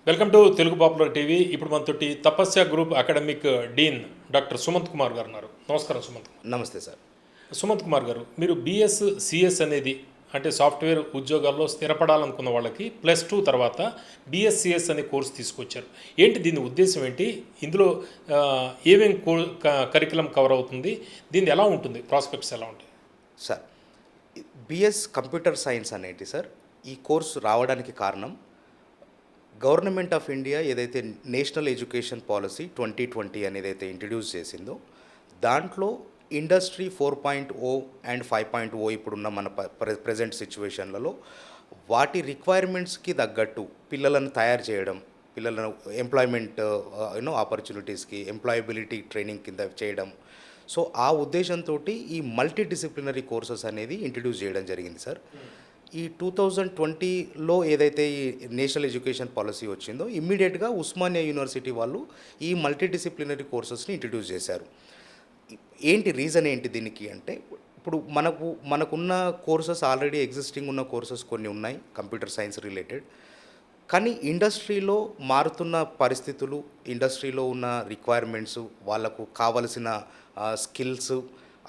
Welcome to Telugu popular TV. ఇప్పుడు మనతోటి Tapasya group academic dean doctor Sumanth Kumar garu ఉన్నారు. నమస్కారం సుమంత్. నమస్తే సార్. సుమంత్ కుమార్ గారు, మీరు సిఎస్ అనేది అంటే సాఫ్ట్వేర్ ఉద్యోగాల్లో స్థిరపడాలనుకున్న వాళ్ళకి +2 తర్వాత సిఎస్ అనే కోర్సు తీసుకొచ్చారు. ఏంటి దీని ఉద్దేశం ఏంటి? ఇందులో ఏమేమి కరికులం కవర్ అవుతుంది? దీన్ని ఎలా ఉంటుంది? ప్రాస్పెక్ట్స్ ఎలా ఉంటాయి? సార్, బిఎస్ కంప్యూటర్ సైన్స్ అనేది సార్ ఈ కోర్సు రావడానికి కారణం గవర్నమెంట్ ఆఫ్ ఇండియా ఏదైతే నేషనల్ ఎడ్యుకేషన్ పాలసీ 2020 అనేది అయితే ఇంట్రడ్యూస్ చేసిందో దాంట్లో ఇండస్ట్రీ 4.0 అండ్ 5.0 ఇప్పుడున్న మన ప్రజెంట్ సిచ్యువేషన్లలో వాటి రిక్వైర్మెంట్స్కి తగ్గట్టు పిల్లలను తయారు చేయడం, పిల్లలను ఎంప్లాయ్మెంట్ ఆపర్చునిటీస్కి ఎంప్లాయబిలిటీ ట్రైనింగ్ కింద చేయడం. సో ఆ ఉద్దేశంతో ఈ మల్టీ డిసిప్లినరీ కోర్సెస్ అనేది ఇంట్రడ్యూస్ చేయడం జరిగింది సార్. ఈ 2020లో ఏదైతే ఈ నేషనల్ ఎడ్యుకేషన్ పాలసీ వచ్చిందో ఇమ్మీడియట్గా ఉస్మానియా యూనివర్సిటీ వాళ్ళు ఈ మల్టీ డిసిప్లినరీ కోర్సెస్ని ఇంట్రడ్యూస్ చేశారు. ఏంటి రీజన్ ఏంటి దీనికి అంటే, ఇప్పుడు మనకున్న కోర్సెస్ ఆల్రెడీ ఎగ్జిస్టింగ్ ఉన్న కోర్సెస్ కొన్ని ఉన్నాయి కంప్యూటర్ సైన్స్ రిలేటెడ్. కానీ ఇండస్ట్రీలో మారుతున్న పరిస్థితులు, ఇండస్ట్రీలో ఉన్న రిక్వైర్మెంట్స్, వాళ్ళకు కావలసిన స్కిల్స్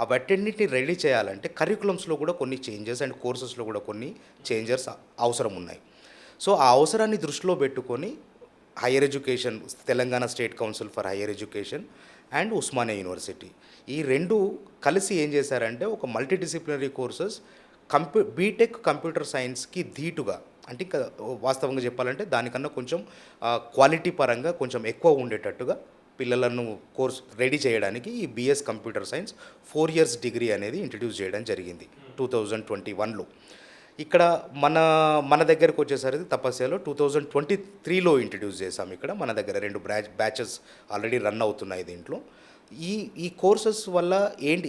అవన్నిటిని రెడీ చేయాలంటే కరికులమ్స్లో కూడా కొన్ని చేంజెస్ అండ్ కోర్సెస్లో కూడా కొన్ని చేంజెస్ అవసరం ఉన్నాయి. సో ఆ అవసరాన్ని దృష్టిలో పెట్టుకొని higher education, Telangana state council for higher education and Osmania university ఈ రెండు కలిసి ఏం చేశారంటే ఒక multi disciplinary courses BTech computer సైన్స్కి ధీటుగా, అంటే ఇంకా వాస్తవంగా చెప్పాలంటే దానికన్నా కొంచెం క్వాలిటీ పరంగా కొంచెం ఎక్కువ ఉండేటట్టుగా పిల్లలను కోర్స్ రెడీ చేయడానికి ఈ BS computer science 4 years degree అనేది ఇంట్రడ్యూస్ చేయడం జరిగింది 2021లో. ఇక్కడ మన దగ్గరకు వచ్చేసరికి తపస్యలో 2023లో ఇంట్రడ్యూస్ చేసాం. ఇక్కడ మన దగ్గర 2 బ్యాచెస్ ఆల్రెడీ రన్ అవుతున్నాయి. దీంట్లో ఈ కోర్సెస్ వల్ల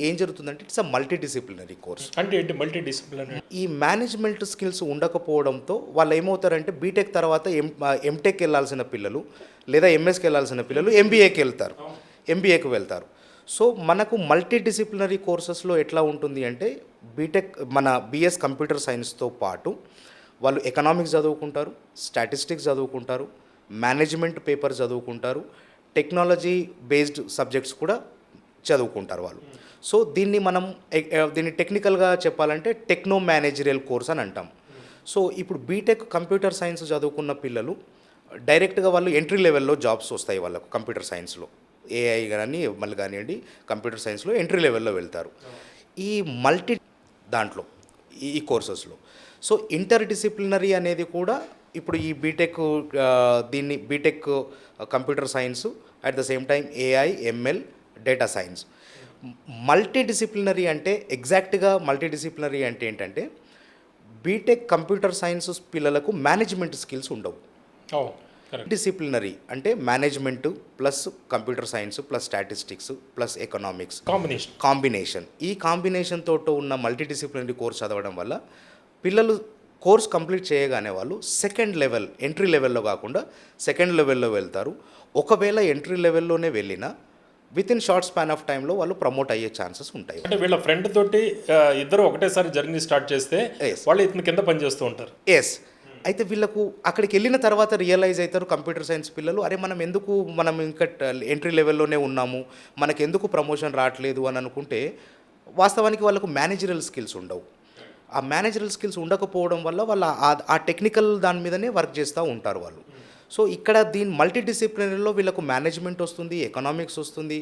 ఏం జరుగుతుందంటే it's a multi disciplinary course. అంటే ఏంటి మల్టీ డిసిప్లినరీ? ఈ మేనేజ్మెంట్ స్కిల్స్ ఉండకపోవడంతో వాళ్ళు ఏమవుతారంటే బీటెక్ తర్వాత ఎంటెక్ వెళ్ళాల్సిన పిల్లలు లేదా ఎంఎస్కి వెళ్ళాల్సిన పిల్లలు ఎంబీఏకి వెళ్తారు. సో మనకు మల్టీ డిసిప్లినరీ కోర్సెస్లో ఎట్లా ఉంటుంది అంటే బీటెక్ మన బిఎస్ కంప్యూటర్ సైన్స్తో పాటు వాళ్ళు ఎకనామిక్స్ చదువుకుంటారు, స్టాటిస్టిక్స్ చదువుకుంటారు, మేనేజ్మెంట్ పేపర్ చదువుకుంటారు, టెక్నాలజీ బేస్డ్ సబ్జెక్ట్స్ కూడా చదువుకుంటారు వాళ్ళు. సో దీన్ని టెక్నికల్గా చెప్పాలంటే టెక్నో మేనేజరియల్ కోర్స్ అని అంటాం. సో ఇప్పుడు బీటెక్ కంప్యూటర్ సైన్స్ చదువుకున్న పిల్లలు డైరెక్ట్గా వాళ్ళు ఎంట్రీ లెవెల్లో జాబ్స్ వస్తాయి వాళ్ళకు. కంప్యూటర్ సైన్స్లో ఏఐ కానీ మళ్ళీ కానివ్వండి కంప్యూటర్ సైన్స్లో ఎంట్రీ లెవెల్లో వెళ్తారు ఈ మల్టీ దాంట్లో ఈ కోర్సెస్లో. సో ఇంటర్ డిసిప్లినరీ అనేది కూడా ఇప్పుడు ఈ దీన్ని BTech computer science at the same time AI, ML, data science. Multi disciplinary అంటే ఎగ్జాక్ట్గా మల్టీ డిసిప్లినరీ అంటే ఏంటంటే బీటెక్ కంప్యూటర్ సైన్స్ పిల్లలకు మేనేజ్మెంట్ స్కిల్స్ ఉండవు. డిసిప్లినరీ అంటే management plus computer science plus statistics plus economics combination. ఈ కాంబినేషన్ తోటి ఉన్న మల్టీ డిసిప్లినరీ కోర్స్ చదవడం వల్ల పిల్లలు కోర్స్ కంప్లీట్ చేయగానే వాళ్ళు సెకండ్ లెవెల్, ఎంట్రీ లెవెల్లో కాకుండా సెకండ్ లెవెల్లో వెళ్తారు. ఒకవేళ ఎంట్రీ లెవెల్లోనే వెళ్ళినా with in short span of టైంలో వాళ్ళు ప్రమోట్ అయ్యే ఛాన్సెస్ ఉంటాయి. అంటే వీళ్ళ ఫ్రెండ్ తోటి ఇద్దరు ఒకటేసారి జర్నీ స్టార్ట్ చేస్తే వాళ్ళు ఇతని కింద పనిచేస్తూ ఉంటారు. ఎస్. అయితే వీళ్ళకు అక్కడికి వెళ్ళిన తర్వాత రియలైజ్ అవుతారు కంప్యూటర్ సైన్స్ పిల్లలు, అరే మనం ఇంకా ఎంట్రీ లెవెల్లోనే ఉన్నాము, మనకు ఎందుకు ప్రమోషన్ రావట్లేదు అని అనుకుంటే వాస్తవానికి వాళ్ళకు మేనేజరల్ స్కిల్స్ ఉండవు. ఆ మేనేజరల్ స్కిల్స్ ఉండకపోవడం వల్ల వాళ్ళు ఆ టెక్నికల్ దాని మీదనే వర్క్ చేస్తూ ఉంటారు వాళ్ళు. సో ఇక్కడ మల్టీ డిసిప్లినరీలో వీళ్ళకు మేనేజ్మెంట్ వస్తుంది, ఎకనామిక్స్ వస్తుంది,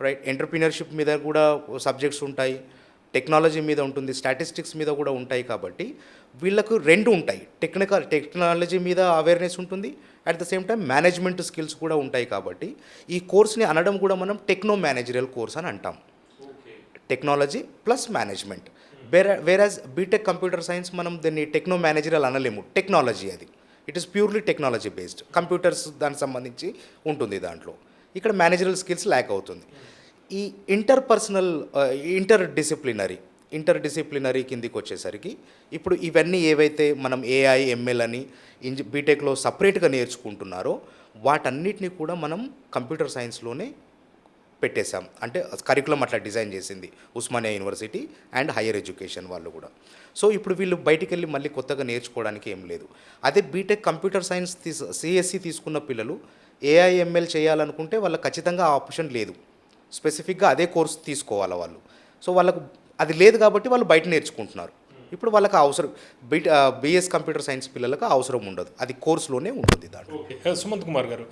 రైట్, ఎంటర్ప్రీనర్షిప్ మీద కూడా సబ్జెక్ట్స్ ఉంటాయి, టెక్నాలజీ మీద ఉంటుంది, స్టాటిస్టిక్స్ మీద కూడా ఉంటాయి. కాబట్టి వీళ్ళకు 2 ఉంటాయి. టెక్నాలజీ మీద అవేర్నెస్ ఉంటుంది, at the same time management skills కూడా ఉంటాయి. కాబట్టి ఈ కోర్స్ని అనడం కూడా మనం టెక్నో మేనేజరియల్ కోర్స్ అని అంటాం. Technology plus management. Whereas BTech computer science మనం దీన్ని టెక్నో మేనేజరియల్ అనలేము, టెక్నాలజీ అది. It is purely technology based, computers దానికి సంబంధించి ఉంటుంది దాంట్లో. ఇక్కడ మేనేజరల్ స్కిల్స్ ల్యాక్ అవుతుంది. ఈ ఇంటర్ డిసిప్లినరీ కిందికి వచ్చేసరికి ఇప్పుడు ఇవన్నీ ఏవైతే మనం ఏఐ, ఎంఎల్ అని బీటెక్లో సపరేట్గా నేర్చుకుంటున్నారో వాటన్నిటిని కూడా మనం కంప్యూటర్ సైన్స్లోనే పెట్టేశాం. అంటే కరికులం అట్లా డిజైన్ చేసింది Osmania university and higher education వాళ్ళు కూడా. సో ఇప్పుడు వీళ్ళు బయటికి వెళ్ళి మళ్ళీ కొత్తగా నేర్చుకోవడానికి ఏం లేదు. అదే బీటెక్ కంప్యూటర్ సైన్స్ సిఎస్సి తీసుకున్న పిల్లలు ఏఐఎంఎల్ చేయాలనుకుంటే వాళ్ళకి ఖచ్చితంగా ఆ ఆప్షన్ లేదు. స్పెసిఫిక్గా అదే కోర్స్ తీసుకోవాలి వాళ్ళు. సో వాళ్ళకు అది లేదు కాబట్టి వాళ్ళు బయట నేర్చుకుంటున్నారు. ఇప్పుడు వాళ్ళకి అవసరం బీఎస్ కంప్యూటర్ సైన్స్ పిల్లలకు అవసరం ఉండదు, అది కోర్సులోనే ఉంటుంది దాంట్లో. ఓకే, సుమంత్ కుమార్ గారు,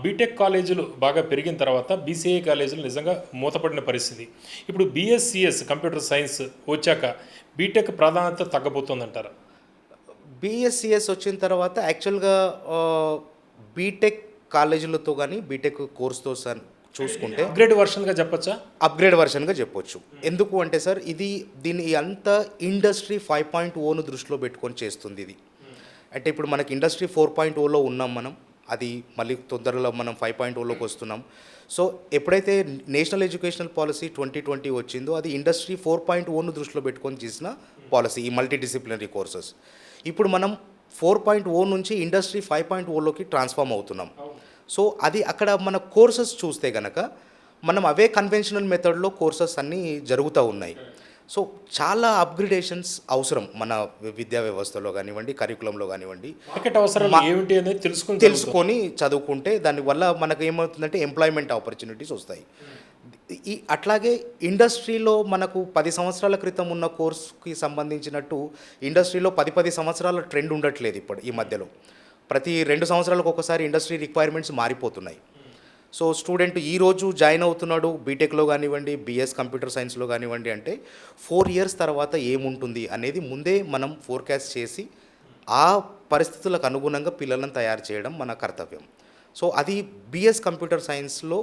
బీటెక్ కాలేజీలు బాగా పెరిగిన తర్వాత బీసీఏ కాలేజీలు నిజంగా మూతపడిన పరిస్థితి. ఇప్పుడు బీఎస్సీఎస్ కంప్యూటర్ సైన్స్ వచ్చాక బీటెక్ ప్రాధాన్యత తగ్గబోతుందంటారా? బీఎస్సీఎస్ వచ్చిన తర్వాత యాక్చువల్గా బీటెక్ కాలేజీలతో కానీ బీటెక్ కోర్స్తో చూసుకుంటే అప్గ్రేడ్ వర్షన్గా చెప్పొచ్చా? అప్గ్రేడ్ వర్షన్గా చెప్పొచ్చు. ఎందుకు అంటే సార్, దీని అంతా ఇండస్ట్రీ 5.0ను దృష్టిలో పెట్టుకొని చేస్తుంది ఇది. అంటే ఇప్పుడు మనకి ఇండస్ట్రీ 4.0లో ఉన్నాం మనం, అది మళ్ళీ తొందరలో మనం 5.0లోకి వస్తున్నాం. సో ఎప్పుడైతే నేషనల్ ఎడ్యుకేషనల్ పాలసీ 2020 వచ్చిందో అది ఇండస్ట్రీ 4.0ను దృష్టిలో పెట్టుకొని చేసిన పాలసీ, ఈ మల్టీ డిసిప్లినరీ కోర్సెస్. ఇప్పుడు మనం 4.0 నుంచి ఇండస్ట్రీ 5.0లోకి ట్రాన్స్ఫార్మ్ అవుతున్నాం. సో అది అక్కడ మన కోర్సెస్ చూస్తే కనుక మనం అవే కన్వెన్షనల్ మెథడ్లో కోర్సెస్ అన్నీ జరుగుతూ ఉన్నాయి. సో చాలా అప్గ్రేడేషన్స్ అవసరం మన విద్యా వ్యవస్థలో కానివ్వండి, కరికులంలో కానివ్వండి. మార్కెట్ అవసరాలు ఏమిటి అనేది తెలుసుకొని చదువుకుంటే దానివల్ల మనకు ఏమవుతుందంటే ఎంప్లాయ్మెంట్ ఆపర్చునిటీస్ వస్తాయి. అట్లాగే ఇండస్ట్రీలో మనకు 10 సంవత్సరాల క్రితం ఉన్న కోర్సుకి సంబంధించినట్టు ఇండస్ట్రీలో 10 సంవత్సరాల ట్రెండ్ ఉండట్లేదు ఇప్పుడు ఈ మధ్యలో. ప్రతి 2 సంవత్సరాలకు ఒకసారి ఇండస్ట్రీ రిక్వైర్మెంట్స్ మారిపోతున్నాయి. సో స్టూడెంట్ ఈరోజు జాయిన్ అవుతున్నాడు బీటెక్లో కానివ్వండి, బీఎస్ కంప్యూటర్ సైన్స్లో కానివ్వండి అంటే 4 ఇయర్స్ తర్వాత ఏముంటుంది అనేది ముందే మనం ఫోర్కాస్ట్ చేసి ఆ పరిస్థితులకు అనుగుణంగా పిల్లలను తయారు చేయడం మన కర్తవ్యం. సో అది బీఎస్ కంప్యూటర్ సైన్స్లో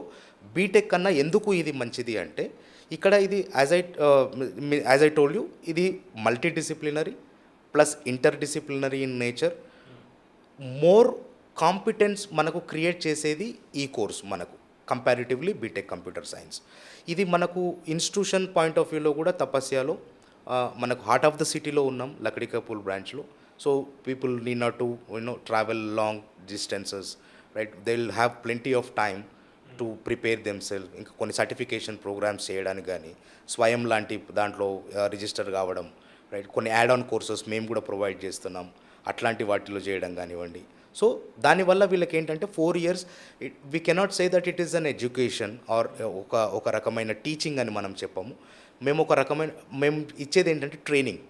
బీటెక్ కన్నా ఎందుకు ఇది మంచిది అంటే, ఇక్కడ ఇది యాజ్ ఐ టోల్డ్ యూ, ఇది multi disciplinary plus inter disciplinary in nature. More competence మనకు క్రియేట్ చేసేది ఈ కోర్స్ మనకు కంపారిటివ్లీ బీటెక్ కంప్యూటర్ సైన్స్. ఇది మనకు ఇన్స్టిట్యూషన్ పాయింట్ ఆఫ్ వ్యూలో కూడా తపస్యాలో మనకు హార్ట్ ఆఫ్ ద సిటీలో ఉన్నాం, లక్డీ కపూర్ బ్రాంచ్లో. So people need not to travel long distances, right? They will have plenty of time to prepare themself. ఇంకా కొన్ని సర్టిఫికేషన్ ప్రోగ్రామ్స్ చేయడానికి కానీ, స్వయం లాంటి దాంట్లో రిజిస్టర్ కావడం, రైట్? కొన్ని యాడ్ ఆన్ కోర్సెస్ మేము కూడా ప్రొవైడ్ చేస్తున్నాం, అట్లాంటి వాటిలో చేయడం కానివ్వండి. సో దానివల్ల వీళ్ళకి ఏంటంటే 4 years we cannot say that it is an education or ఒక రకమైన టీచింగ్ అని మనం చెప్పము. మేము ఇచ్చేది ఏంటంటే ట్రైనింగ్.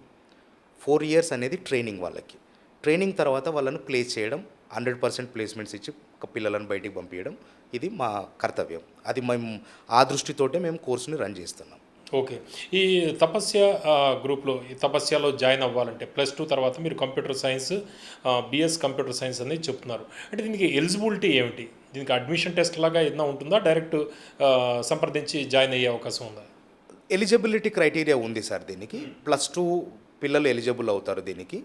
4 ఇయర్స్ అనేది ట్రైనింగ్ వాళ్ళకి. ట్రైనింగ్ తర్వాత వాళ్ళను ప్లేస్ చేయడం, 100% ప్లేస్మెంట్స్ ఇచ్చి పిల్లలను బయటికి పంపించడం, ఇది మా కర్తవ్యం. అది మేము ఆ దృష్టితోటే మేము కోర్సుని రన్ చేస్తున్నాం. ఓకే, ఈ తపస్య గ్రూప్లో, ఈ తపస్యలో జాయిన్ అవ్వాలంటే +2 తర్వాత మీరు computer science, BS computer science అనేది చెప్తున్నారు. అంటే దీనికి ఎలిజిబిలిటీ ఏమిటి? దీనికి అడ్మిషన్ టెస్ట్ లాగా ఏదైనా ఉంటుందా? డైరెక్ట్ సంప్రదించి జాయిన్ అయ్యే అవకాశం ఉందా? ఎలిజిబిలిటీ క్రైటీరియా ఉంది సార్ దీనికి. +2 పిల్లలు ఎలిజిబుల్ అవుతారు దీనికి.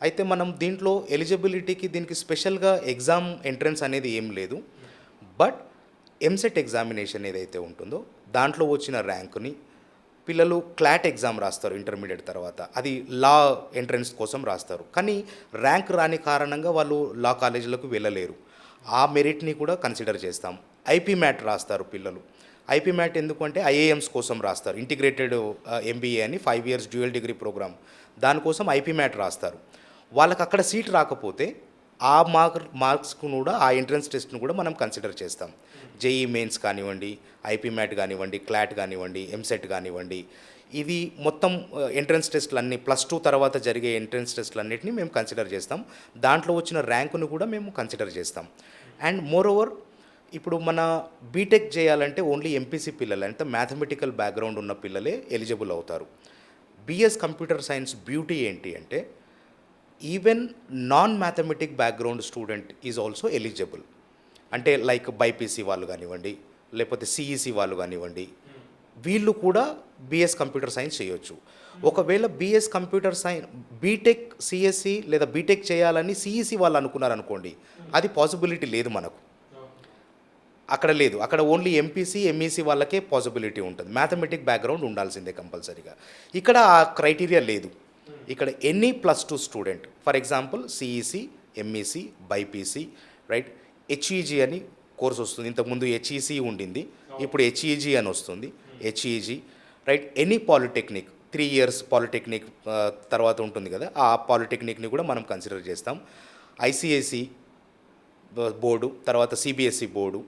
అయితే మనం దీంట్లో ఎలిజిబిలిటీకి దీనికి స్పెషల్గా ఎగ్జామ్ ఎంట్రన్స్ అనేది ఏం లేదు. బట్ ఎంసెట్ ఎగ్జామినేషన్ ఏదైతే ఉంటుందో దాంట్లో వచ్చిన ర్యాంకుని పిల్లలు క్లాట్ ఎగ్జామ్ రాస్తారు ఇంటర్మీడియట్ తర్వాత, అది లా ఎంట్రన్స్ కోసం రాస్తారు. కానీ ర్యాంక్ రాని కారణంగా వాళ్ళు లా కాలేజీలకు వెళ్ళలేరు. ఆ మెరిట్ని కూడా కన్సిడర్ చేస్తాం. ఐపీ మ్యాట్ రాస్తారు పిల్లలు. ఐపీ మ్యాట్ ఎందుకంటే ఐఏఎమ్స్ కోసం రాస్తారు, ఇంటిగ్రేటెడ్ ఎంబీఏ అని 5 ఇయర్స్ డ్యూయల్ డిగ్రీ ప్రోగ్రామ్, దానికోసం ఐపీ మ్యాట్ రాస్తారు. వాళ్ళకి అక్కడ సీట్ రాకపోతే ఆ మార్క్స్కు కూడా ఆ ఎంట్రన్స్ టెస్ట్ను కూడా మనం కన్సిడర్ చేస్తాం. జేఈ మెయిన్స్ కానివ్వండి, ఐపీ మ్యాట్ కానివ్వండి, క్లాట్ కానివ్వండి, ఎంసెట్ కానివ్వండి, ఇది మొత్తం ఎంట్రన్స్ టెస్ట్లన్నీ +2 తర్వాత జరిగే ఎంట్రన్స్ టెస్ట్లన్నింటినీ మేము కన్సిడర్ చేస్తాం. దాంట్లో వచ్చిన ర్యాంకును కూడా మేము కన్సిడర్ చేస్తాం. అండ్ మోర్ ఓవర్ ఇప్పుడు మన బీటెక్ చేయాలంటే ఓన్లీ ఎంపీసీ పిల్లలు, అంటే మ్యాథమెటికల్ బ్యాక్గ్రౌండ్ ఉన్న పిల్లలే ఎలిజిబుల్ అవుతారు. బీఎస్ కంప్యూటర్ సైన్స్ బ్యూటీ ఏంటి అంటే even non mathematic background student is also eligible. అంటే లైక్ బైపీసీ వాళ్ళు కానివ్వండి, లేకపోతే సిఈసి వాళ్ళు కానివ్వండి, వీళ్ళు కూడా బీఎస్ కంప్యూటర్ సైన్స్ చేయొచ్చు. ఒకవేళ BS computer science BTech CSC లేదా బీటెక్ చేయాలని సిఈసి వాళ్ళు అనుకున్నారనుకోండి, అది పాసిబిలిటీ లేదు మనకు, అక్కడ లేదు. అక్కడ ఓన్లీ ఎంపీసీ ఎంఈసీ వాళ్ళకే పాసిబిలిటీ ఉంటుంది. మ్యాథమెటిక్ బ్యాక్గ్రౌండ్ ఉండాల్సిందే కంపల్సరీగా. ఇక్కడ ఆ క్రైటీరియా లేదు. ఇక్కడ any +2 student, for example CEC, MEC, BPC, right, HEG అని కోర్స్ వస్తుంది. ఇంతకుముందు హెచ్ఈసి ఉండింది, ఇప్పుడు హెచ్ఈజీ అని వస్తుంది, HEG, right. Any polytechnic 3 years polytechnic తర్వాత ఉంటుంది కదా, ఆ పాలిటెక్నిక్ని కూడా మనం కన్సిడర్ చేస్తాం. ఐసిఐసి బోర్డు, తర్వాత సిబిఎస్ఈ బోర్డు,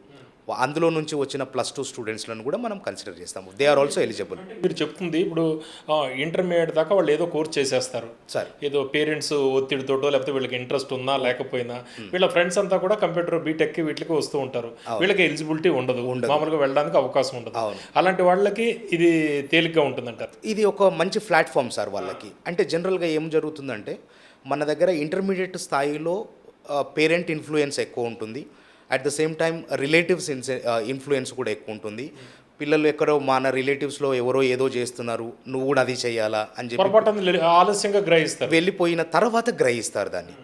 అందులో నుంచి వచ్చిన +2 స్టూడెంట్స్లను కూడా మనం కన్సిడర్ చేస్తాము. They are also eligible. మీరు చెప్తుంది ఇప్పుడు ఇంటర్మీడియట్ దాకా వాళ్ళు ఏదో కోర్స్ చేసేస్తారు, సార్. ఏదో పేరెంట్స్ ఒత్తిడితోటో లేకపోతే వీళ్ళకి ఇంట్రెస్ట్ ఉన్నా లేకపోయినా వీళ్ళ ఫ్రెండ్స్ అంతా కూడా కంప్యూటర్ బీటెక్కి వీటికి వస్తూ ఉంటారు. వీళ్ళకి ఎలిజిబిలిటీ ఉండదు, మామూలుగా వెళ్ళడానికి అవకాశం ఉండదు. అలాంటి వాళ్ళకి ఇది తేలిగ్గా ఉంటుందంటారు. ఇది ఒక మంచి ప్లాట్ఫామ్ సార్ వాళ్ళకి. అంటే జనరల్గా ఏం జరుగుతుందంటే మన దగ్గర ఇంటర్మీడియట్ స్థాయిలో పేరెంట్ ఇన్ఫ్లుయెన్స్ ఎక్కువ ఉంటుంది, at the same time relatives influence కూడా ఎక్కువ ఉంటుంది. పిల్లలు ఎక్కడో మన రిలేటివ్స్లో ఎవరో ఏదో చేస్తున్నారు, నువ్వు కూడా అది చేయాలా అని చెప్పి ఆలస్యంగా గ్రహిస్తారు, వెళ్ళిపోయిన తర్వాత గ్రహిస్తారు దాన్ని.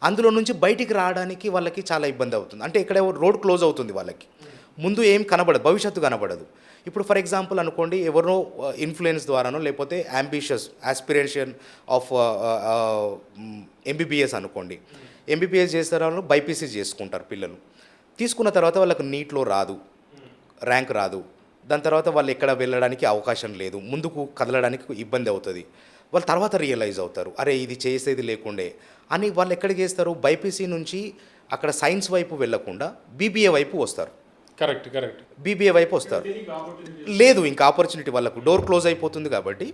అందులో నుంచి బయటికి రావడానికి వాళ్ళకి చాలా ఇబ్బంది అవుతుంది. అంటే ఇక్కడ రోడ్ క్లోజ్ అవుతుంది వాళ్ళకి, ముందు ఏం కనబడదు, భవిష్యత్తు కనబడదు. ఇప్పుడు ఫర్ ఎగ్జాంపుల్ అనుకోండి, ఎవరో ఇన్ఫ్లుయెన్స్ ద్వారానో లేకపోతే ఆస్పిరేషన్ ఆఫ్ ఎంబీబీఎస్ అనుకోండి, ఎంబీబీఎస్ చేస్తారో బైపీసీ చేసుకుంటారు పిల్లలు. తీసుకున్న తర్వాత వాళ్ళకి నీట్లో రాదు, ర్యాంక్ రాదు, దాని తర్వాత వాళ్ళు ఎక్కడ వెళ్ళడానికి అవకాశం లేదు, ముందుకు కదలడానికి ఇబ్బంది అవుతుంది. వాళ్ళు తర్వాత రియలైజ్ అవుతారు, అరే ఇది చేసేది లేకుండే అని. వాళ్ళు ఎక్కడికి చేస్తారు, బైపీసీ నుంచి అక్కడ సైన్స్ వైపు వెళ్ళకుండా బీబీఏ వైపు వస్తారు. కరెక్ట్. బీబీఏ వైపు వస్తారు, లేదు ఇంకా ఆపర్చునిటీ, వాళ్ళకు డోర్ క్లోజ్ అయిపోతుంది కాబట్టి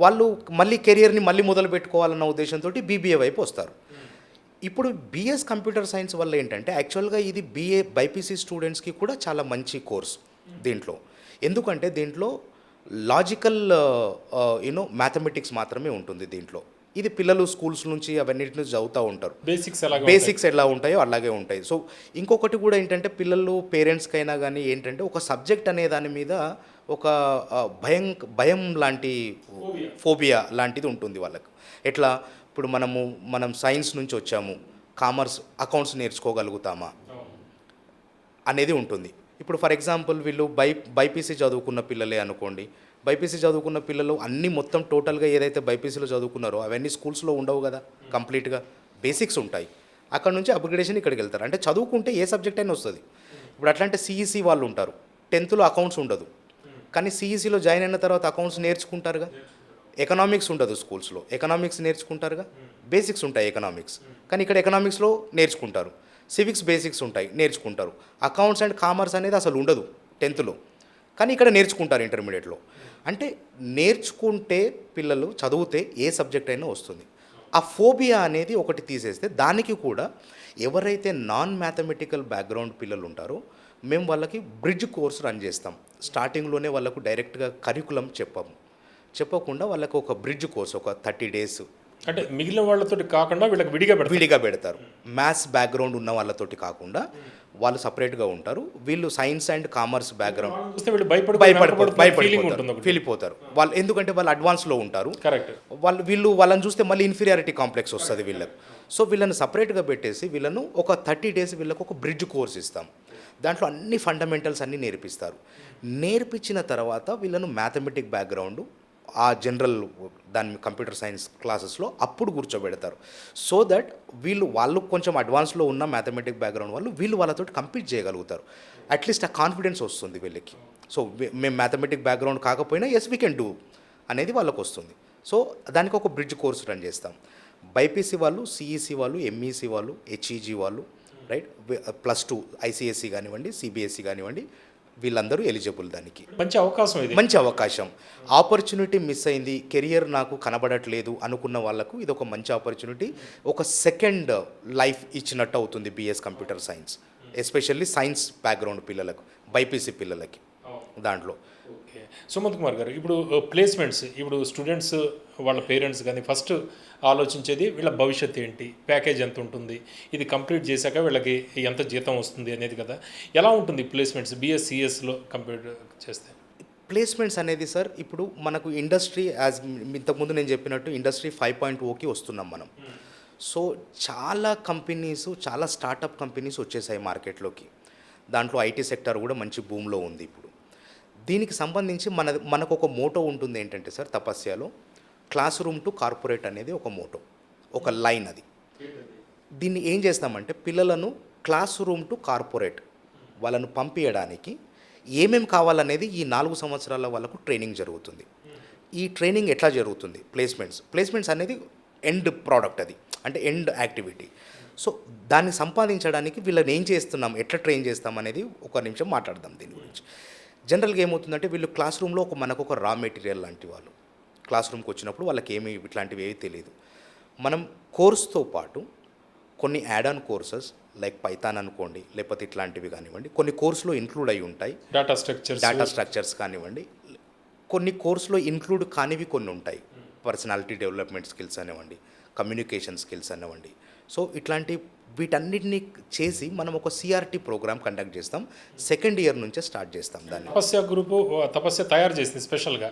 వాళ్ళు మళ్ళీ కెరియర్ని మళ్ళీ మొదలు పెట్టుకోవాలన్న ఉద్దేశంతో బీబీఏ వైపు వస్తారు. ఇప్పుడు బీఎస్ కంప్యూటర్ సైన్స్ వల్ల ఏంటంటే యాక్చువల్గా ఇది బీఏ బైపీసీ స్టూడెంట్స్కి కూడా చాలా మంచి కోర్స్ దీంట్లో. ఎందుకంటే దీంట్లో లాజికల్ మ్యాథమెటిక్స్ మాత్రమే ఉంటుంది దీంట్లో. ఇది పిల్లలు స్కూల్స్ నుంచి అవన్నిటిని చదువుతూ ఉంటారు, బేసిక్స్ ఎలా ఉంటాయో అలాగే ఉంటాయి. సో ఇంకొకటి కూడా ఏంటంటే పిల్లలు పేరెంట్స్కైనా కానీ ఏంటంటే ఒక సబ్జెక్ట్ అనే దాని మీద ఒక భయం లాంటి ఫోబియా లాంటిది ఉంటుంది వాళ్ళకు. ఎట్లా, ఇప్పుడు మనం సైన్స్ నుంచి వచ్చాము, కామర్స్ అకౌంట్స్ నేర్చుకోగలుగుతామా అనేది ఉంటుంది. ఇప్పుడు ఫర్ ఎగ్జాంపుల్ వీళ్ళు బైపీసీ చదువుకున్న పిల్లలే అనుకోండి, బైపీసీ చదువుకున్న పిల్లలు అన్నీ మొత్తం టోటల్గా ఏదైతే బైపీసీలో చదువుకున్నారో అవన్నీ స్కూల్స్లో ఉండవు కదా, కంప్లీట్గా బేసిక్స్ ఉంటాయి. అక్కడ నుంచి అప్గ్రేడేషన్ ఇక్కడికి వెళ్తారు. అంటే చదువుకుంటే ఏ సబ్జెక్ట్ అయినా వస్తుంది. ఇప్పుడు అట్లా అంటే సిఈసీ వాళ్ళు ఉంటారు, 10th అకౌంట్స్ ఉండదు, కానీ సిఈసీలో జాయిన్ అయిన తర్వాత అకౌంట్స్ నేర్చుకుంటారుగా. ఎకనామిక్స్ ఉండదు స్కూల్స్లో, ఎకనామిక్స్ నేర్చుకుంటారుగా, బేసిక్స్ ఉంటాయి ఎకనామిక్స్, కానీ ఇక్కడ ఎకనామిక్స్లో నేర్చుకుంటారు. సివిక్స్ బేసిక్స్ ఉంటాయి, నేర్చుకుంటారు. అకౌంట్స్ అండ్ కామర్స్ అనేది అసలు ఉండదు 10th, కానీ ఇక్కడ నేర్చుకుంటారు ఇంటర్మీడియట్లో. అంటే నేర్చుకుంటే పిల్లలు చదివితే ఏ సబ్జెక్ట్ అయినా వస్తుంది. ఆ ఫోబియా అనేది ఒకటి తీసేస్తే దానికి కూడా ఎవరైతే నాన్ మ్యాథమెటికల్ బ్యాక్గ్రౌండ్ పిల్లలు ఉంటారో మేము వాళ్ళకి బ్రిడ్జ్ కోర్స్ రన్ చేస్తాం. స్టార్టింగ్లోనే వాళ్ళకు డైరెక్ట్గా కరికులం చెప్పకుండా వాళ్ళకు ఒక బ్రిడ్జ్ కోర్స్ ఒక 30 days, అంటే మిగిలిన వాళ్ళతో కాకుండా వీళ్ళకి విడిగా పెడతారు. మ్యాథ్స్ బ్యాక్గ్రౌండ్ ఉన్న వాళ్ళతోటి కాకుండా వాళ్ళు సపరేట్గా ఉంటారు. వీళ్ళు సైన్స్ అండ్ కామర్స్ బ్యాక్గ్రౌండ్ ఫీలిపోతారు వాళ్ళు, ఎందుకంటే వాళ్ళు అడ్వాన్స్లో ఉంటారు. కరెక్ట్. వాళ్ళని చూస్తే మళ్ళీ ఇన్ఫీరియారిటీ కాంప్లెక్స్ వస్తుంది వీళ్ళకు. సో వీళ్ళని సపరేట్గా పెట్టేసి వీళ్ళను ఒక 30 days వీళ్ళకు ఒక బ్రిడ్జ్ కోర్స్ ఇస్తాం. దాంట్లో అన్ని ఫండమెంటల్స్ అన్నీ నేర్పిస్తారు. నేర్పించిన తర్వాత వీళ్ళను మ్యాథమెటిక్ బ్యాక్గ్రౌండ్ ఆ జనరల్ దాని కంప్యూటర్ సైన్స్ క్లాసెస్లో అప్పుడు కూర్చోబెడతారు. సో దట్ వాళ్ళు కొంచెం అడ్వాన్స్లో ఉన్న మ్యాథమెటిక్ బ్యాక్గ్రౌండ్ వీళ్ళు వాళ్ళతో కంపీట్ చేయగలుగుతారు. అట్లీస్ట్ ఆ కాన్ఫిడెన్స్ వస్తుంది వీళ్ళకి. సో మేము మ్యాథమెటిక్ బ్యాక్గ్రౌండ్ కాకపోయినా ఎస్ వీ కెన్ డూ అనేది వాళ్ళకు వస్తుంది. సో దానికి ఒక బ్రిడ్జ్ కోర్స్ రన్ చేస్తాం. బైపీసీ వాళ్ళు, సిఈసీ వాళ్ళు, ఎంఈసీ వాళ్ళు, హెచ్ఈజీ వాళ్ళు, రైట్, +2 ఐసిఎస్సి కానివ్వండి, సిబిఎస్ఈ కానివ్వండి, వీళ్ళందరూ ఎలిజిబుల్. దానికి మంచి అవకాశం. ఆపర్చునిటీ మిస్ అయింది, కెరియర్ నాకు కనబడట్లేదు అనుకున్న వాళ్ళకు ఇది ఒక మంచి ఆపర్చునిటీ, ఒక సెకండ్ లైఫ్ ఇచ్చినట్టు అవుతుంది BS computer science, especially science background పిల్లలకు, బైపీసీ పిల్లలకి. దాంట్లో ఓకే. సుమంత్ కుమార్ గారు, ఇప్పుడు ప్లేస్మెంట్స్, ఇప్పుడు స్టూడెంట్స్ వాళ్ళ పేరెంట్స్ కానీ ఫస్ట్ ఆలోచించేది వీళ్ళ భవిష్యత్తు ఏంటి, ప్యాకేజ్ ఎంత ఉంటుంది, ఇది కంప్లీట్ చేశాక వీళ్ళకి ఎంత జీతం వస్తుంది అనేది కదా. ఎలా ఉంటుంది ప్లేస్మెంట్స్ బీఎస్సీఎస్లో కంప్లీట్ చేస్తే? ప్లేస్మెంట్స్ అనేది సార్ ఇప్పుడు మనకు ఇండస్ట్రీ ఇంతకుముందు నేను చెప్పినట్టు ఇండస్ట్రీ 5.0కి వస్తున్నాం మనం. సో చాలా కంపెనీస్, చాలా స్టార్టప్ కంపెనీస్ వచ్చేసాయి మార్కెట్లోకి. దాంట్లో ఐటీ సెక్టర్ కూడా మంచి భూమిలో ఉంది ఇప్పుడు. దీనికి సంబంధించి మనకు ఒక మోటో ఉంటుంది ఏంటంటే సార్, తపస్యలో క్లాస్ రూమ్ టు కార్పొరేట్ అనేది ఒక మోటో, ఒక లైన్ అది. దీన్ని ఏం చేస్తామంటే పిల్లలను క్లాస్ రూమ్ టు కార్పొరేట్ వాళ్ళను పంపించడానికి ఏమేం కావాలనేది ఈ 4 సంవత్సరాల వాళ్ళకు ట్రైనింగ్ జరుగుతుంది. ఈ ట్రైనింగ్ ఎట్లా జరుగుతుంది? ప్లేస్మెంట్స్ అనేది ఎండ్ ప్రోడక్ట్, అది అంటే ఎండ్ యాక్టివిటీ. సో దాన్ని సంపాదించడానికి వీళ్ళని ఏం చేస్తున్నాం, ఎట్లా ట్రైన్ చేస్తాం అనేది ఒక నిమిషం మాట్లాడదాం దీని గురించి. జనరల్గా ఏమవుతుందంటే వీళ్ళు క్లాస్ రూమ్లో మనకు ఒక రా మెటీరియల్ లాంటి వాళ్ళు. క్లాస్ రూమ్కి వచ్చినప్పుడు వాళ్ళకి ఏమి ఇట్లాంటివి ఏవి తెలియదు. మనం కోర్స్తో పాటు కొన్ని add on courses like Python అనుకోండి, లేకపోతే ఇట్లాంటివి కానివ్వండి, కొన్ని కోర్సులో ఇంక్లూడ్ అయి ఉంటాయి. డేటా స్ట్రక్చర్స్ కానివ్వండి, కొన్ని కోర్సులో ఇంక్లూడ్ కానివి కొన్ని ఉంటాయి. పర్సనాలిటీ డెవలప్మెంట్ స్కిల్స్ అనేవ్వండి, కమ్యూనికేషన్ స్కిల్స్ అనేవ్వండి. సో ఇట్లాంటి వీటన్నిటిని చేసి మనం ఒక సిఆర్టీ ప్రోగ్రామ్ కండక్ట్ చేస్తాం. సెకండ్ ఇయర్ నుంచే స్టార్ట్ చేస్తాం దాన్ని. తపస్య తయారు చేసింది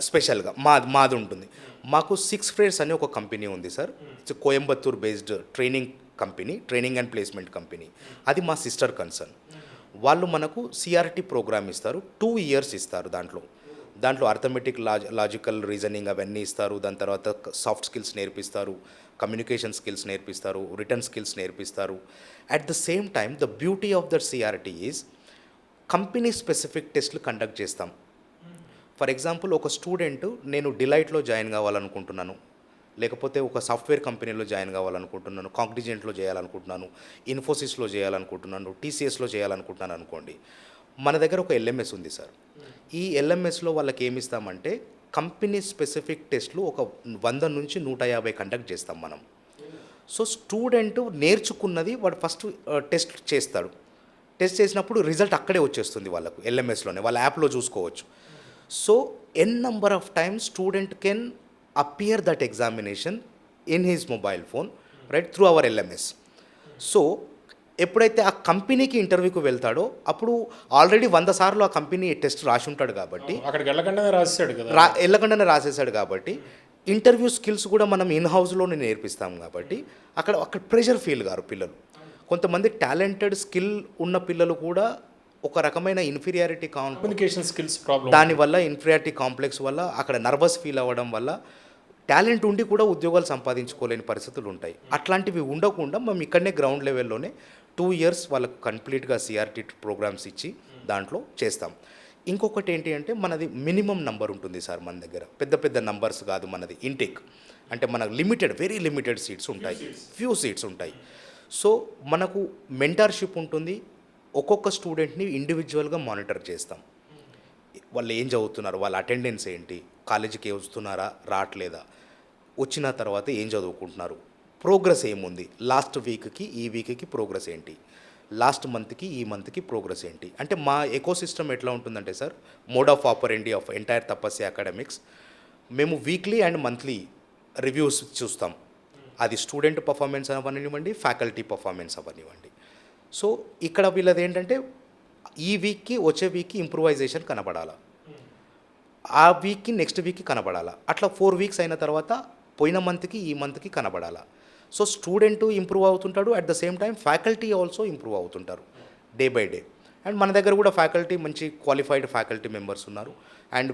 స్పెషల్గా మాది ఉంటుంది. మాకు 6 ఫ్రేడ్స్ అనే ఒక కంపెనీ ఉంది sir. It's Coimbatore based training and placement company. అది మా సిస్టర్ కన్సర్న్. వాళ్ళు మనకు సిఆర్టీ ప్రోగ్రామ్ ఇస్తారు. 2 ఇయర్స్ ఇస్తారు. దాంట్లో అర్థమెటిక్ లాజికల్ రీజనింగ్ అవన్నీ ఇస్తారు. దాని తర్వాత సాఫ్ట్ స్కిల్స్ నేర్పిస్తారు, కమ్యూనికేషన్ స్కిల్స్ నేర్పిస్తారు, రిటర్న్ స్కిల్స్ నేర్పిస్తారు. At the same time the beauty of that CRT is company specific టెస్ట్లు కండక్ట్ చేస్తాం. ఫర్ ఎగ్జాంపుల్, ఒక స్టూడెంట్ నేను డిలైట్లో జాయిన్ కావాలనుకుంటున్నాను, లేకపోతే ఒక సాఫ్ట్వేర్ కంపెనీలో జాయిన్ కావాలనుకుంటున్నాను, కాగ్నిజెంట్లో చేయాలనుకుంటున్నాను, ఇన్ఫోసిస్లో చేయాలనుకుంటున్నాను, టీసీఎస్లో చేయాలనుకుంటున్నాను అనుకోండి. మన దగ్గర ఒక ఎల్ఎంఎస్ ఉంది సార్. ఈ ఎల్ఎంఎస్లో వాళ్ళకి ఏమి ఇస్తామంటే కంపెనీ స్పెసిఫిక్ టెస్ట్లు ఒక 100 నుంచి 150 కండక్ట్ చేస్తాం మనం. సో స్టూడెంట్ నేర్చుకున్నది వాడు ఫస్ట్ టెస్ట్ చేస్తాడు. టెస్ట్ చేసినప్పుడు రిజల్ట్ అక్కడే వచ్చేస్తుంది వాళ్ళకు, ఎల్ఎంఎస్లోనే, వాళ్ళ యాప్లో చూసుకోవచ్చు. So N number of times student can appear that examination in his mobile phone right through our LMS. So ఎప్పుడైతే ఆ కంపెనీకి ఇంటర్వ్యూకి వెళ్తాడో అప్పుడు ఆల్రెడీ 100 సార్లు ఆ కంపెనీ టెస్ట్ రాసి ఉంటాడు కాబట్టి, అక్కడికి వెళ్ళకుండానే రాసేసాడు కాబట్టి ఇంటర్వ్యూ స్కిల్స్ కూడా మనం ఇన్ హౌస్లోనే నేర్పిస్తాం కాబట్టి అక్కడ ప్రెషర్ ఫీల్ గారు పిల్లలు. కొంతమంది టాలెంటెడ్ స్కిల్ ఉన్న పిల్లలు కూడా ఒక రకమైన ఇన్ఫీరియారిటీ కమ్యూనికేషన్ స్కిల్స్ ప్రాబ్లం, దానివల్ల ఇన్ఫీరియారిటీ కాంప్లెక్స్ వల్ల అక్కడ నర్వస్ ఫీల్ అవ్వడం వల్ల టాలెంట్ ఉండి కూడా ఉద్యోగాలు సంపాదించుకోలేని పరిస్థితులు ఉంటాయి. అట్లాంటివి ఉండకుండా మేము ఇక్కడనే గ్రౌండ్ లెవెల్లోనే 2 ఇయర్స్ వాళ్ళకు కంప్లీట్గా సిఆర్టీ ప్రోగ్రామ్స్ ఇచ్చి దాంట్లో చేస్తాం. ఇంకొకటి ఏంటి అంటే మనది మినిమం నంబర్ ఉంటుంది సార్. మన దగ్గర పెద్ద నంబర్స్ కాదు మనది. ఇంటేక్ అంటే మనకు వెరీ లిమిటెడ్ సీట్స్ ఉంటాయి, ఫ్యూ సీట్స్ ఉంటాయి. సో మనకు మెంటర్షిప్ ఉంటుంది. ఒక్కొక్క స్టూడెంట్ని ఇండివిజువల్గా మానిటర్ చేస్తాం. వాళ్ళు ఏం చదువుతున్నారు, వాళ్ళ అటెండెన్స్ ఏంటి, కాలేజీకి వస్తున్నారా రావట్లేదా, వచ్చిన తర్వాత ఏం చదువుకుంటున్నారు, ప్రోగ్రెస్ ఏముంది, లాస్ట్ వీక్కి ఈ వీక్కి ప్రోగ్రెస్ ఏంటి, లాస్ట్ మంత్కి ఈ మంత్కి ప్రోగ్రెస్ ఏంటి. అంటే మా ఎకోసిస్టమ్ ఎట్లా ఉంటుందంటే sir, mode of operandi of entire Tapasya academics, మేము వీక్లీ అండ్ మంత్లీ రివ్యూస్ చూస్తాం. అది స్టూడెంట్ పర్ఫార్మెన్స్ అవ్వనివ్వండి, ఫ్యాకల్టీ పర్ఫార్మెన్స్ అవ్వనివ్వండి. సో ఇక్కడ వీళ్ళది ఏంటంటే ఈ వీక్కి వచ్చే వీక్కి ఇంప్రూవైజేషన్ కనబడాలా, ఆ వీక్కి నెక్స్ట్ వీక్కి కనబడాలా, అట్లా 4 వీక్స్ అయిన తర్వాత పోయిన మంత్కి ఈ మంత్కి కనబడాలా. సో స్టూడెంట్ ఇంప్రూవ్ అవుతుంటాడు, at the same time faculty also improve అవుతుంటారు డే బై డే. అండ్ మన దగ్గర కూడా ఫ్యాకల్టీ మంచి క్వాలిఫైడ్ ఫ్యాకల్టీ మెంబర్స్ ఉన్నారు. అండ్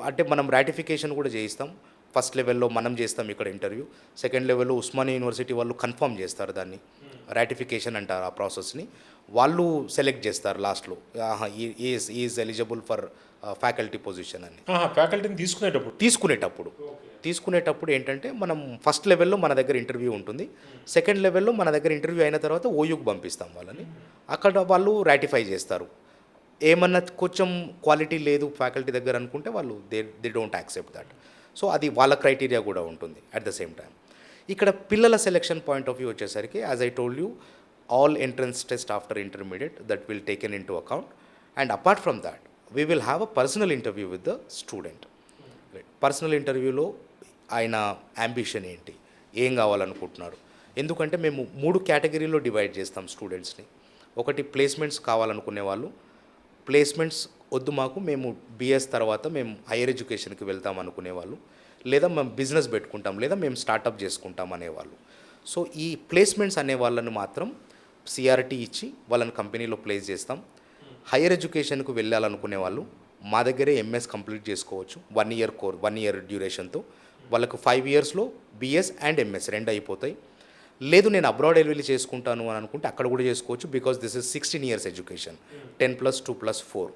అంటే మనం రాటిఫికేషన్ కూడా చేయిస్తాం. ఫస్ట్ లెవెల్లో మనం చేస్తాం ఇక్కడ ఇంటర్వ్యూ, సెకండ్ లెవెల్లో ఉస్మానియా యూనివర్సిటీ వాళ్ళు కన్ఫర్మ్ చేస్తారు దాన్ని, రాటిఫికేషన్ అంటారు ఆ ప్రాసెస్ని. వాళ్ళు సెలెక్ట్ చేస్తారు లాస్ట్లో, is eligible for faculty position అని. ఫ్యాకల్టీని తీసుకునేటప్పుడు ఏంటంటే మనం ఫస్ట్ లెవెల్లో మన దగ్గర ఇంటర్వ్యూ ఉంటుంది, సెకండ్ లెవెల్లో మన దగ్గర ఇంటర్వ్యూ అయిన తర్వాత ఓయూకి పంపిస్తాం వాళ్ళని. అక్కడ వాళ్ళు రాటిఫై చేస్తారు. ఏమన్నా కొంచెం క్వాలిటీ లేదు ఫ్యాకల్టీ దగ్గర అనుకుంటే వాళ్ళు they don't accept that. So అది వాళ్ళ క్రైటీరియా కూడా ఉంటుంది. అట్ ద సేమ్ టైం ఇక్కడ పిల్లల సెలెక్షన్ పాయింట్ ఆఫ్ వ్యూ వచ్చేసరికి, as I told you, all entrance test after intermediate that will taken into account, and apart from that we will have a personal interview with the student. Personal ఇంటర్వ్యూలో ఆయన ambition ఏంటి, ఏం కావాలనుకుంటున్నారు. ఎందుకంటే మేము 3 కేటగిరీలో divide చేస్తాం స్టూడెంట్స్ని. ఒకటి ప్లేస్మెంట్స్ కావాలనుకునే వాళ్ళు, ప్లేస్మెంట్స్ వద్దు మాకు, మేము బిఎస్ తర్వాత మేము హైయర్ ఎడ్యుకేషన్కి వెళ్తాం అనుకునే వాళ్ళు, లేదా మేము బిజినెస్ పెట్టుకుంటాం, లేదా మేము స్టార్టప్ చేసుకుంటాం అనేవాళ్ళు. సో ఈ ప్లేస్మెంట్స్ అనే వాళ్ళని మాత్రం సిఆర్టీ ఇచ్చి వాళ్ళని కంపెనీలో ప్లేస్ చేస్తాం. హైయర్ ఎడ్యుకేషన్కు వెళ్ళాలనుకునే వాళ్ళు మా దగ్గరే ఎంఎస్ కంప్లీట్ చేసుకోవచ్చు, 1 ఇయర్ డ్యూరేషన్తో. వాళ్ళకు 5 ఇయర్స్లో బిఎస్ అండ్ ఎంఎస్ 2 అయిపోతాయి. లేదు నేను అబ్రాడ్ వెళ్ళి చేసుకుంటాను అని అనుకుంటే అక్కడ కూడా చేసుకోవచ్చు, because this is 16 years education, 10+2+4.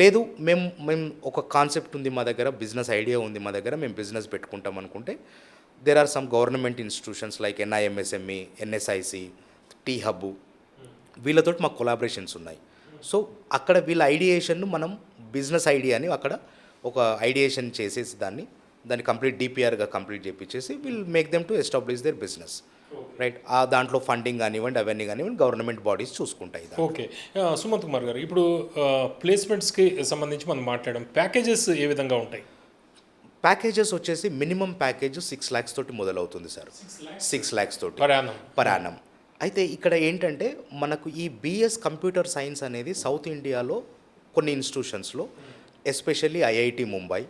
లేదు మేము ఒక కాన్సెప్ట్ ఉంది మా దగ్గర, బిజినెస్ ఐడియా ఉంది మా దగ్గర, మేము బిజినెస్ పెట్టుకుంటాం అనుకుంటే there are some government institutions like NIMSME, NSIC, T hub, వీళ్ళతోటి మాకు కొలాబరేషన్స్ ఉన్నాయి. సో అక్కడ వీళ్ళ ఐడియేషన్ను మనం బిజినెస్ ఐడియాని అక్కడ ఒక ఐడియేషన్ చేసేసి దాన్ని కంప్లీట్ DPRగా కంప్లీట్ చేయించేసి will make them to establish their business, right. ఆ దాంట్లో ఫండింగ్ కానివ్వండి, అవన్నీ కానివ్వండి, గవర్నమెంట్ బాడీస్ చూసుకుంటాయి. ఓకే. సుమంత్ కుమార్ గారు, ఇప్పుడు ప్లేస్మెంట్స్కి సంబంధించి మనం మాట్లాడడం, ప్యాకేజెస్ ఏ విధంగా ఉంటాయి? ప్యాకేజెస్ వచ్చేసి మినిమం ప్యాకేజ్ 6 lakhs తోటి మొదలవుతుంది సార్. 6 lakhs తోటి పర్ యానం. అయితే ఇక్కడ ఏంటంటే మనకు ఈ BS కంప్యూటర్ సైన్స్ అనేది సౌత్ ఇండియాలో కొన్ని ఇన్స్టిట్యూషన్స్లో, especially IIT Mumbai,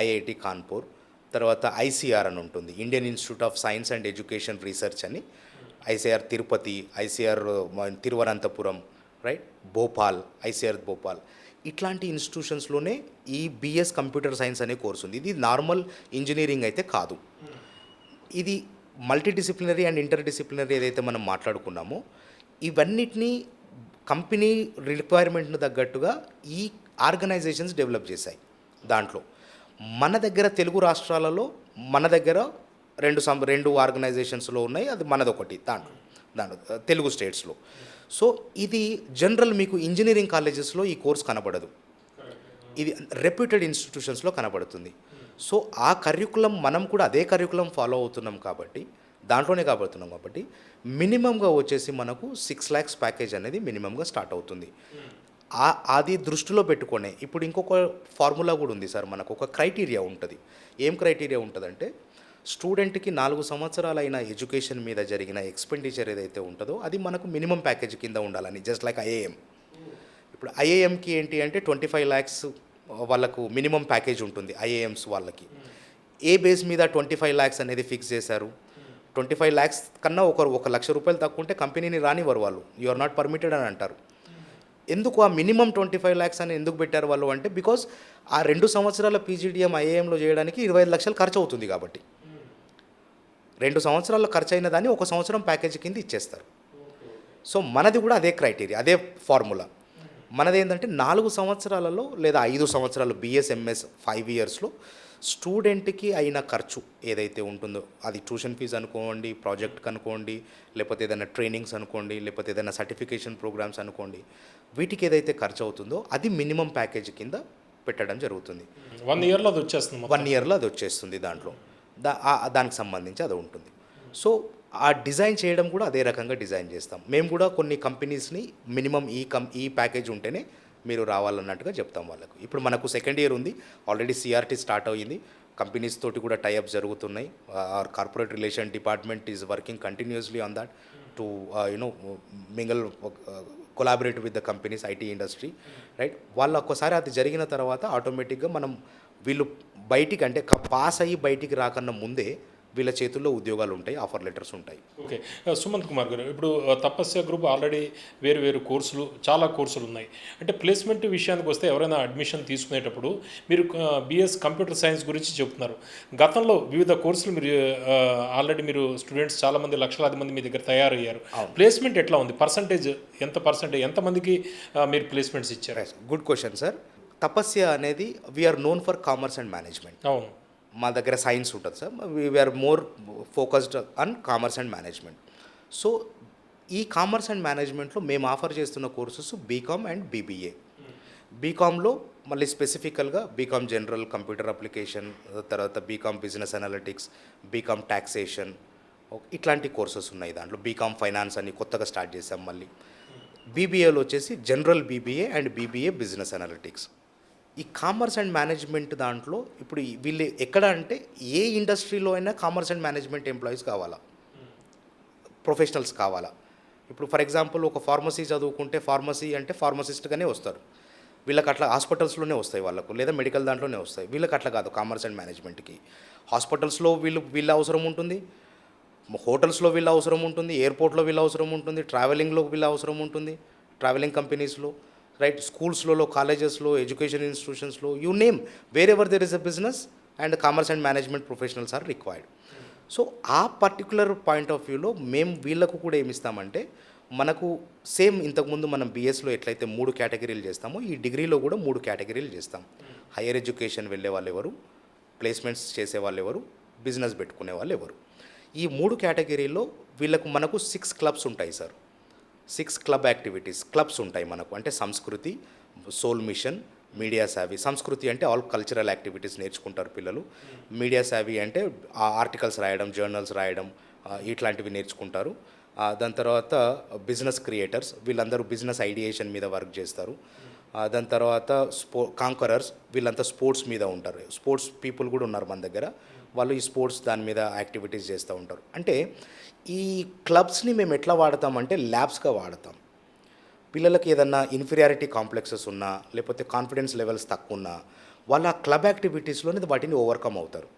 IIT Kanpur, తర్వాత ICR అని ఉంటుంది, Indian institute of science and education research అని, ICR Tirupati, ICR Thiruvananthapuram, right, Bhopal, ICR Bhopal, ఇట్లాంటి ఇన్స్టిట్యూషన్స్లోనే ఈ BS కంప్యూటర్ సైన్స్ అనే కోర్స్ ఉంది. ఇది నార్మల్ ఇంజనీరింగ్ అయితే కాదు. ఇది మల్టీడిసిప్లినరీ అండ్ ఇంటర్డిసిప్లినరీ ఏదైతే మనం మాట్లాడుకున్నామో ఇవన్నిటినీ కంపెనీ రిక్వైర్మెంట్ను తగ్గట్టుగా ఈ ఆర్గనైజేషన్స్ డెవలప్ చేశాయి. దాంట్లో మన దగ్గర తెలుగు రాష్ట్రాలలో మన దగ్గర రెండు ఆర్గనైజేషన్స్లో ఉన్నాయి, అది మనదొకటి దాంట్లో తెలుగు స్టేట్స్లో. సో ఇది జనరల్ మీకు ఇంజనీరింగ్ కాలేజెస్లో ఈ కోర్స్ కనబడదు, ఇది రెప్యూటెడ్ ఇన్స్టిట్యూషన్స్లో కనబడుతుంది. సో ఆ కరికులం మనం కూడా అదే కరికులం ఫాలో అవుతున్నాం కాబట్టి, దాంట్లోనే కాబడుతున్నాం కాబట్టి మినిమంగా వచ్చేసి మనకు 6 lakhs ప్యాకేజ్ అనేది మినిమంగా స్టార్ట్ అవుతుంది. అది దృష్టిలో పెట్టుకొనే ఇప్పుడు ఇంకొక ఫార్ములా కూడా ఉంది సార్. మనకు ఒక క్రైటీరియా ఉంటుంది. ఏం క్రైటీరియా ఉంటుందంటే, స్టూడెంట్కి 4 సంవత్సరాలైన ఎడ్యుకేషన్ మీద జరిగిన ఎక్స్పెండిచర్ ఏదైతే ఉంటుందో అది మనకు మినిమం ప్యాకేజ్ కింద ఉండాలని, జస్ట్ లైక్ IIM. ఇప్పుడు IIMకి ఏంటి అంటే 25 lakhs వాళ్ళకు మినిమం ప్యాకేజ్ ఉంటుంది IIMs వాళ్ళకి. ఏ బేస్ మీద 25 lakhs అనేది ఫిక్స్ చేశారు? 25 lakhs కన్నా ఒక లక్ష రూపాయలు తక్కువ ఉంటే కంపెనీని రానివ్వరు వాళ్ళు, యు ఆర్ నాట్ పర్మిటెడ్ అని అంటారు. ఎందుకు ఆ మినిమం 25 lakhs అని ఎందుకు పెట్టారు వాళ్ళు అంటే, బికాజ్ ఆ 2 సంవత్సరాల PGDM IIMలో చేయడానికి 25 లక్షలు ఖర్చు అవుతుంది కాబట్టి 2 సంవత్సరాల్లో ఖర్చు అయిన దాన్ని 1 సంవత్సరం ప్యాకేజ్ కింద ఇచ్చేస్తారు. సో మనది కూడా అదే క్రైటీరియా, అదే ఫార్ములా. మనది ఏంటంటే 4 సంవత్సరాలలో లేదా 5 సంవత్సరాలు BSMS 5 yearsలో స్టూడెంట్కి అయిన ఖర్చు ఏదైతే ఉంటుందో, అది ట్యూషన్ ఫీజు అనుకోండి, ప్రాజెక్ట్కి అనుకోండి, లేకపోతే ఏదైనా ట్రైనింగ్స్ అనుకోండి, లేకపోతే ఏదైనా సర్టిఫికేషన్ ప్రోగ్రామ్స్ అనుకోండి, వీటికి ఏదైతే ఖర్చు అవుతుందో అది మినిమం ప్యాకేజ్ కింద పెట్టడం జరుగుతుంది. 1 yearలో అది వచ్చేస్తుంది. 1 yearలో అది వచ్చేస్తుంది. దాంట్లో దానికి సంబంధించి అది ఉంటుంది. సో ఆ డిజైన్ చేయడం కూడా అదే రకంగా డిజైన్ చేస్తాం. మేము కూడా కొన్ని కంపెనీస్ని మినిమం ఈ ప్యాకేజ్ ఉంటేనే మీరు రావాలన్నట్టుగా చెప్తాం వాళ్ళకు. ఇప్పుడు మనకు 2nd year ఉంది, ఆల్రెడీ CRT స్టార్ట్ అయ్యింది, కంపెనీస్ తోటి కూడా టైఅప్స్ జరుగుతున్నాయి. Are corporate relation department is working continuously on that to mingle collaborate with the companies, IT industry, right. వాళ్ళు ఒక్కసారి అది జరిగిన తర్వాత ఆటోమేటిక్గా మనం వీళ్ళు బయటికి అంటే పాస్ అయ్యి బయటికి రాకన్నా ముందే వీళ్ళ చేతుల్లో ఉద్యోగాలు ఉంటాయి, ఆఫర్ లెటర్స్ ఉంటాయి. ఓకే. సుమంత్ కుమార్ గారు, ఇప్పుడు తపస్య గ్రూప్ ఆల్రెడీ వేరు కోర్సులు, చాలా కోర్సులు ఉన్నాయి. అంటే ప్లేస్మెంట్ విషయానికి వస్తే ఎవరైనా అడ్మిషన్ తీసుకునేటప్పుడు మీరు BS కంప్యూటర్ సైన్స్ గురించి చెప్తున్నారు. గతంలో వివిధ కోర్సులు మీరు ఆల్రెడీ మీరు స్టూడెంట్స్ చాలామంది, లక్షలాది మంది మీ దగ్గర తయారయ్యారు. ప్లేస్మెంట్ ఎట్లా ఉంది? ఎంతమందికి మీరు ప్లేస్మెంట్స్ ఇచ్చారు? Good question sir. తపస్య అనేది we're known for commerce and management. అవును, మా దగ్గర సైన్స్ ఉంటుంది sir, we're more focused on commerce and management. So ఈ కామర్స్ అండ్ మేనేజ్మెంట్లో మేము ఆఫర్ చేస్తున్న కోర్సెస్ BCom అండ్ BBA. BComలో మళ్ళీ స్పెసిఫికల్గా BCom జనరల్ కంప్యూటర్ అప్లికేషన్, తర్వాత BCom business analytics, BCom taxation, ఇట్లాంటి కోర్సెస్ ఉన్నాయి. దాంట్లో BCom ఫైనాన్స్ అని కొత్తగా స్టార్ట్ చేసాం. మళ్ళీ BBAలో వచ్చేసి general BBA and BBA business analytics. ఈ కామర్స్ అండ్ మేనేజ్మెంట్ దాంట్లో ఇప్పుడు వీళ్ళు ఎక్కడ అంటే ఏ ఇండస్ట్రీలో అయినా కామర్స్ అండ్ మేనేజ్మెంట్ ఎంప్లాయీస్ కావాలా, ప్రొఫెషనల్స్ కావాలా. ఇప్పుడు ఫర్ ఎగ్జాంపుల్ ఒక ఫార్మసీ చదువుకుంటే ఫార్మసీ అంటే ఫార్మసిస్ట్గానే వస్తారు, వీళ్ళకి అట్లా హాస్పిటల్స్లోనే వస్తాయి వాళ్ళకు, లేదా మెడికల్ దాంట్లోనే వస్తాయి. వీళ్ళకి అట్లా కాదు, కామర్స్ అండ్ మేనేజ్మెంట్కి హాస్పిటల్స్లో వీళ్ళ అవసరం ఉంటుంది, హోటల్స్లో వీళ్ళ అవసరం ఉంటుంది, ఎయిర్పోర్ట్లో వీళ్ళ అవసరం ఉంటుంది, ట్రావెలింగ్లో వీళ్ళ అవసరం ఉంటుంది, ట్రావెలింగ్ కంపెనీస్లో, రైట్, స్కూల్స్లో, కాలేజెస్లో, ఎడ్యుకేషన్ ఇన్స్టిట్యూషన్స్లో, you name, wherever there is a business and commerce and management professionals are required. So ఆ పర్టికులర్ పాయింట్ ఆఫ్ వ్యూలో మేము వీళ్ళకు కూడా ఏమిస్తామంటే మనకు సేమ్ ఇంతకుముందు మనం బీఎస్లో ఎట్లయితే 3 కేటగిరీలు చేస్తామో ఈ డిగ్రీలో కూడా 3 కేటగిరీలు చేస్తాం. హైయర్ ఎడ్యుకేషన్ వెళ్ళే వాళ్ళు ఎవరు, ప్లేస్మెంట్స్ చేసే వాళ్ళు ఎవరు, బిజినెస్ పెట్టుకునే వాళ్ళు ఎవరు. ఈ 3 కేటగిరీలో మనకు 6 క్లబ్స్ ఉంటాయి సార్. 6 క్లబ్ యాక్టివిటీస్ క్లబ్స్ ఉంటాయి మనకు. అంటే సంస్కృతి, సోల్ మిషన్, మీడియా సావి. సంస్కృతి అంటే ఆల్ కల్చరల్ యాక్టివిటీస్ నేర్చుకుంటారు పిల్లలు. మీడియా సావి అంటే ఆర్టికల్స్ రాయడం, జర్నల్స్ రాయడం, ఇట్లాంటివి నేర్చుకుంటారు. దాని తర్వాత బిజినెస్ క్రియేటర్స్, వీళ్ళందరూ బిజినెస్ ఐడియేషన్ మీద వర్క్ చేస్తారు. దాని తర్వాత కాంకరర్స్, వీళ్ళంతా స్పోర్ట్స్ మీద ఉంటారు. స్పోర్ట్స్ పీపుల్ కూడా ఉన్నారు మన దగ్గర. వాళ్ళు ఈ స్పోర్ట్స్ దాని మీద యాక్టివిటీస్ చేస్తూ ఉంటారు. అంటే ఈ క్లబ్స్ని మేము ఎట్లా వాడతామంటే ల్యాబ్స్గా వాడతాం. పిల్లలకి ఏదన్నా ఇన్ఫీరియారిటీ కాంప్లెక్సెస్ ఉన్నా, లేకపోతే కాన్ఫిడెన్స్ లెవెల్స్ తక్కువ ఉన్నా, వాళ్ళ క్లబ్ యాక్టివిటీస్లోనే వాటిని ఓవర్కమ్ అవుతారు.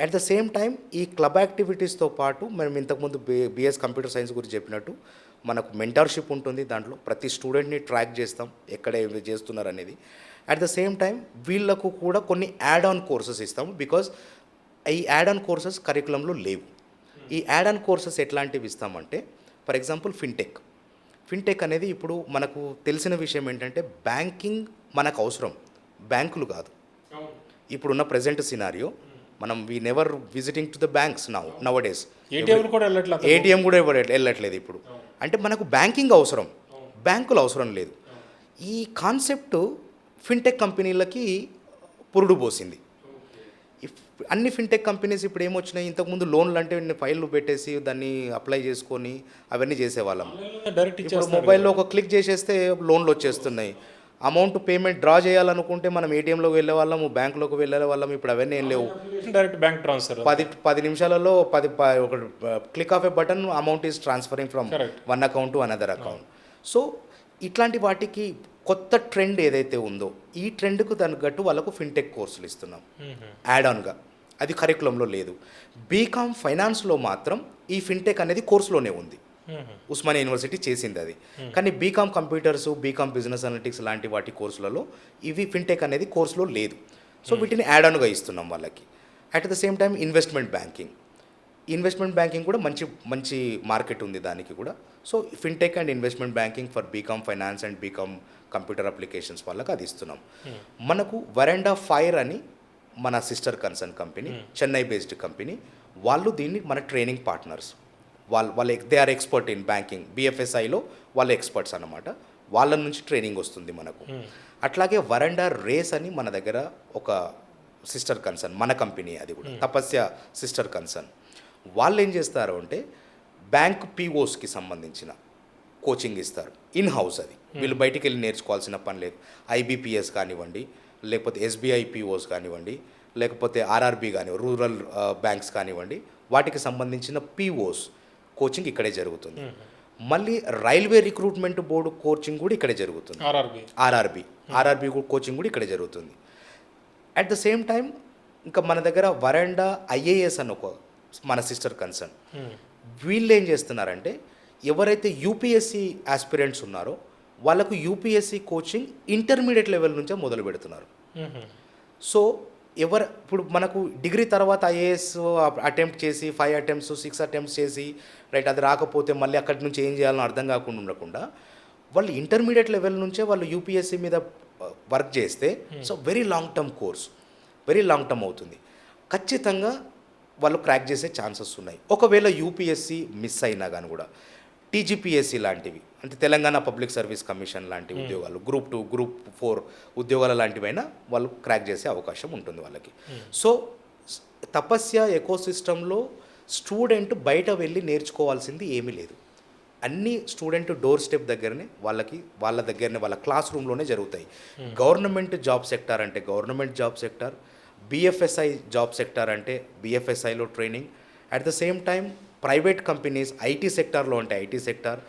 అట్ ద సేమ్ టైం ఈ క్లబ్ యాక్టివిటీస్తో పాటు మనం ఇంతకుముందు బిఎస్ కంప్యూటర్ సైన్స్ గురించి చెప్పినట్టు మనకు మెంటర్షిప్ ఉంటుంది. దాంట్లో ప్రతి స్టూడెంట్ని ట్రాక్ చేస్తాం ఎక్కడ ఏమి చేస్తున్నారు అనేది. అట్ ద సేమ్ టైం వీళ్ళకు కూడా కొన్ని యాడ్ ఆన్ కోర్సెస్ ఇస్తాము. బికాజ్ ఈ యాడ్ ఆన్ కోర్సెస్ కరికులంలో లేవు. ఈ యాడ్ ఆన్ కోర్సెస్ ఎట్లాంటివి ఇస్తామంటే, ఫర్ ఎగ్జాంపుల్ ఫిన్టెక్ అనేది ఇప్పుడు మనకు తెలిసిన విషయం ఏంటంటే బ్యాంకింగ్ మనకు అవసరం, బ్యాంకులు కాదు. ఇప్పుడున్న ప్రజెంట్ సినారియో మనం we never visiting to the banks now days. ATM కూడా వెళ్ళట్లేదు ఇప్పుడు. అంటే మనకు బ్యాంకింగ్ అవసరం, బ్యాంకులు అవసరం లేదు. ఈ కాన్సెప్ట్ ఫిన్టెక్ కంపెనీలకి పురుడు పోసింది. అన్ని ఫిన్టెక్ కంపెనీస్ ఇప్పుడు ఏమొచ్చినాయి, ఇంతకుముందు లోన్లు అంటే ఫైళ్ళు పెట్టేసి దాన్ని అప్లై చేసుకొని అవన్నీ చేసేవాళ్ళం. ఇప్పుడు మొబైల్లో ఒక క్లిక్ చేసేస్తే లోన్లు వచ్చేస్తున్నాయి. అమౌంట్ పేమెంట్ డ్రా చేయాలనుకుంటే మనం ఏటీఎంలోకి వెళ్ళే వాళ్ళము, బ్యాంకులోకి వెళ్ళే వాళ్ళము. ఇప్పుడు అవన్నీ ఏం లేవు. డైరెక్ట్ బ్యాంక్ ట్రాన్స్ఫర్ 10 నిమిషాలలో ఒక click of A button amount is transferring from one account to another account. So ఇట్లాంటి వాటికి కొత్త ట్రెండ్ ఏదైతే ఉందో ఈ ట్రెండ్కు తగ్గట్టు వాళ్ళకు ఫిన్టెక్ కోర్సులు ఇస్తున్నాం యాడ్ ఆన్గా. అది కరికులంలో లేదు. బీకామ్ ఫైనాన్స్లో మాత్రం ఈ ఫిన్టెక్ అనేది కోర్సులోనే ఉంది. ఉస్మానియా యూనివర్సిటీ చేసింది అది. కానీ BCom computers, BCom business analytics లాంటి వాటి కోర్సులలో ఇవి ఫిన్టెక్ అనేది కోర్సులో లేదు. సో వీటిని యాడ్ ఆన్గా ఇస్తున్నాం వాళ్ళకి. At the same time investment banking కూడా మంచి మార్కెట్ ఉంది దానికి కూడా. So fintech and investment banking for BCom finance and BCom computer applications వాళ్ళకి అది ఇస్తున్నాం. మనకు వరండా ఫైర్ అని మన sister concern company, Chennai based company, వాళ్ళు దీన్ని మన ట్రైనింగ్ పార్ట్నర్స్. వాళ్ళు they are expert in banking. బిఎఫ్ఎస్ఐలో వాళ్ళు ఎక్స్పర్ట్స్ అన్నమాట. వాళ్ళ నుంచి ట్రైనింగ్ వస్తుంది మనకు. అట్లాగే వరండా రేస్ అని మన దగ్గర ఒక సిస్టర్ కన్సర్న్, మన కంపెనీ అది కూడా, తపస్య సిస్టర్ కన్సర్న్. వాళ్ళు ఏం చేస్తారు అంటే బ్యాంక్ పీఓస్కి సంబంధించిన కోచింగ్ ఇస్తారు. ఇన్ హౌస్ అది, వీళ్ళు బయటికి వెళ్ళి నేర్చుకోవాల్సిన పని లేదు. ఐబీపీఎస్ కానివ్వండి, లేకపోతే ఎస్బీఐ పీఓస్ కానివ్వండి, లేకపోతే ఆర్ఆర్బీ కానివ్వండి, రూరల్ బ్యాంక్స్ కానివ్వండి, వాటికి సంబంధించిన పీఓస్ కోచింగ్ ఇక్కడే జరుగుతుంది. మళ్ళీ రైల్వే రిక్రూట్మెంట్ బోర్డు కోచింగ్ కూడా ఇక్కడే జరుగుతుంది. ఆర్ఆర్బీ కోచింగ్ కూడా ఇక్కడే జరుగుతుంది. అట్ ద సేమ్ టైం ఇంకా మన దగ్గర వరండా ఐఏఎస్ అని ఒక మన సిస్టర్ కన్సర్న్. వీళ్ళు ఏం చేస్తున్నారంటే ఎవరైతే యూపీఎస్సీ ఆస్పిరెంట్స్ ఉన్నారో వాళ్ళకు యూపీఎస్సీ కోచింగ్ ఇంటర్మీడియట్ లెవెల్ నుంచే మొదలు పెడుతున్నారు. సో ఇప్పుడు మనకు డిగ్రీ తర్వాత ఐఏఎస్ అటెంప్ట్ చేసి 5 attempts 6 attempts చేసి రైట్ అది రాకపోతే మళ్ళీ అక్కడి నుంచి ఏం చేయాలని అర్థం కాకుండా ఉండకుండా వాళ్ళు ఇంటర్మీడియట్ లెవెల్ నుంచే వాళ్ళు యూపీఎస్సీ మీద వర్క్ చేస్తే సో వెరీ లాంగ్ టర్మ్ అవుతుంది. ఖచ్చితంగా వాళ్ళు క్రాక్ చేసే ఛాన్సెస్ ఉన్నాయి. ఒకవేళ యూపీఎస్సీ మిస్ అయినా కానీ కూడా టీజీపీఎస్సీ లాంటివి, అంటే తెలంగాణ పబ్లిక్ సర్వీస్ కమిషన్ లాంటి ఉద్యోగాలు, గ్రూప్ 2 గ్రూప్ 4 ఉద్యోగాల లాంటివైనా వాళ్ళు క్రాక్ చేసే అవకాశం ఉంటుంది వాళ్ళకి. సో తపస్య ఎకోసిస్టంలో స్టూడెంట్ బయట వెళ్ళి నేర్చుకోవాల్సింది ఏమీ లేదు. అన్ని స్టూడెంట్ డోర్ స్టెప్ దగ్గరనే వాళ్ళ దగ్గరనే వాళ్ళ క్లాస్ రూమ్లోనే జరుగుతాయి. గవర్నమెంట్ జాబ్ సెక్టార్ అంటే government job sector, BFSI job sector అంటే బిఎఫ్ఎస్ఐలో training. At the same time private companies IT సెక్టార్లో అంటే IT sector,